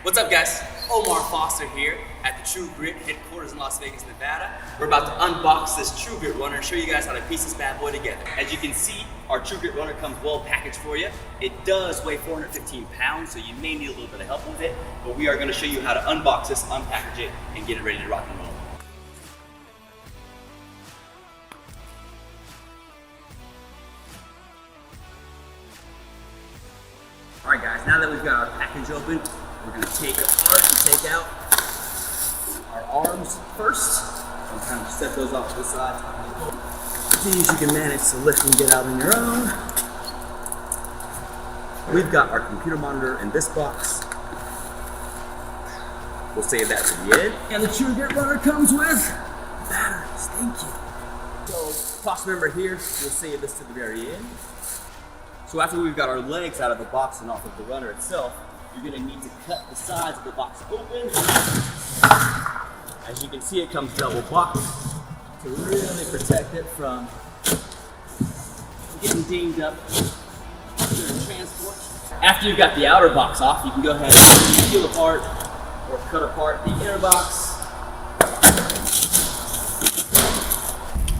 What's up, guys? Omar Foster here at the TRU GRIT headquarters in Las Vegas, Nevada. We're about to unbox this TRU GRIT Runner and show you guys how to piece this bad boy together. As you can see, our TRU GRIT Runner comes well packaged for you. It does weigh 415 pounds, so you may need a little bit of help with it, but we are going to show you how to unbox this, unpackage it, and get it ready to rock and roll. All right, guys, now that we've got our package open, we're going to take apart and take out our arms first and kind of set those off to the side. These you can manage to lift and get out on your own. We've got our computer monitor in this box. We'll save that to the end. And the TRU GRIT Runner comes with batteries. Thank you. So, toss member here, we'll save this to the very end. So after we've got our legs out of the box and off of the runner itself, you're going to need to cut the sides of the box open. As you can see, it comes double boxed to really protect it from getting dinged up during transport. After you've got the outer box off, you can go ahead and peel apart or cut apart the inner box.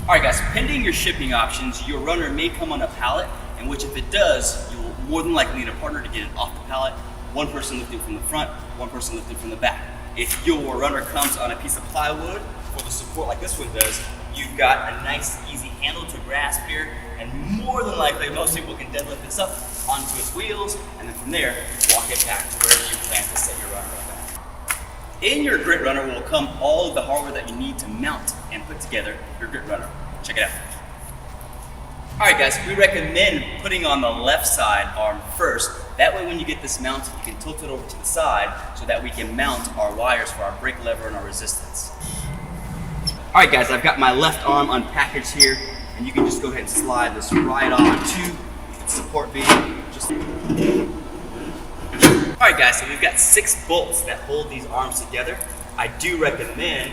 Alright guys, pending your shipping options, your runner may come on a pallet, in which if it does, you'll more than likely need a partner to get it off the pallet. One person lifting from the front, one person lifting from the back. If your runner comes on a piece of plywood for the support like this one does, you've got a nice easy handle to grasp here, and more than likely most people can deadlift this up onto its wheels, and then from there, walk it back to wherever you plan to set your runner up at. In your Grit Runner will come all of the hardware that you need to mount and put together your Grit Runner. Check it out. Alright guys, we recommend putting on the left side arm first. That way when you get this mounted, you can tilt it over to the side so that we can mount our wires for our brake lever and our resistance. Alright guys, I've got my left arm unpackaged here, and you can just go ahead and slide this right onto the support beam. Alright guys, so we've got 6 bolts that hold these arms together. I do recommend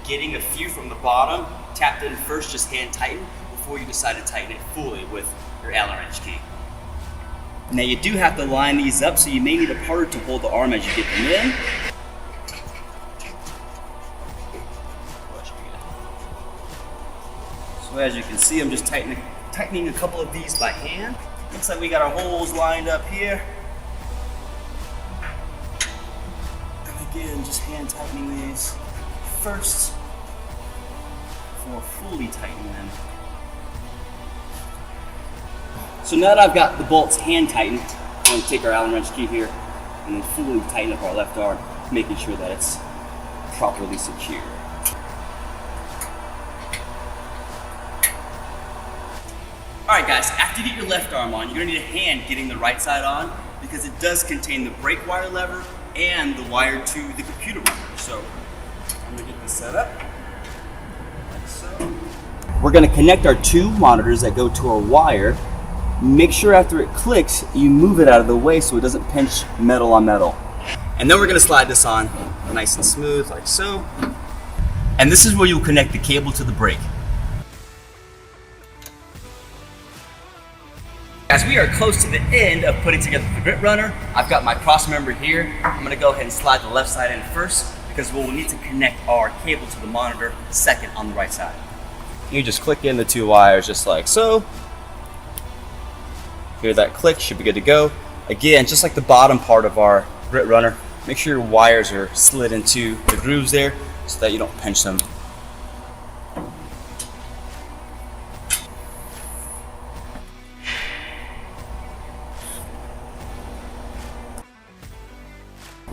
getting a few from the bottom, tapped in first, just hand tighten, before you decide to tighten it fully with your Allen wrench key. Now you do have to line these up, so you may need a partner to hold the arm as you get them in. So as you can see, I'm just tightening a couple of these by hand. Looks like we got our holes lined up here. And again, just hand tightening these first before fully tightening them. So now that I've got the bolts hand tightened, I'm going to take our Allen wrench key here and then fully tighten up our left arm, making sure that it's properly secure. Alright guys, after you get your left arm on, you're going to need a hand getting the right side on, because it does contain the brake wire lever and the wire to the computer monitor. So I'm going to get this set up like so. We're going to connect our 2 monitors that go to our wire. Make sure after it clicks, you move it out of the way so it doesn't pinch metal on metal. And then we're going to slide this on nice and smooth like so. And this is where you'll connect the cable to the brake. As we are close to the end of putting together the Grit Runner, I've got my cross member here. I'm going to go ahead and slide the left side in first, because we'll need to connect our cable to the monitor second on the right side. You just click in the 2 wires just like so. Hear that click, should be good to go. Again, just like the bottom part of our Grit Runner, make sure your wires are slid into the grooves there so that you don't pinch them.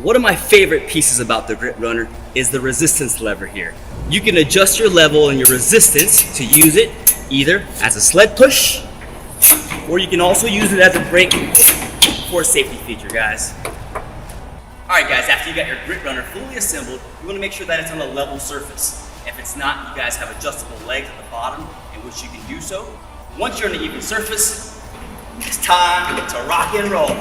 One of my favorite pieces about the Grit Runner is the resistance lever here. You can adjust your level and your resistance to use it either as a sled push, or you can also use it as a brake for a safety feature, guys. Alright guys, after you got your Grit Runner fully assembled, you want to make sure that it's on a level surface. If it's not, you guys have adjustable legs at the bottom in which you can do so. Once you're on an even surface, it's time to rock and roll.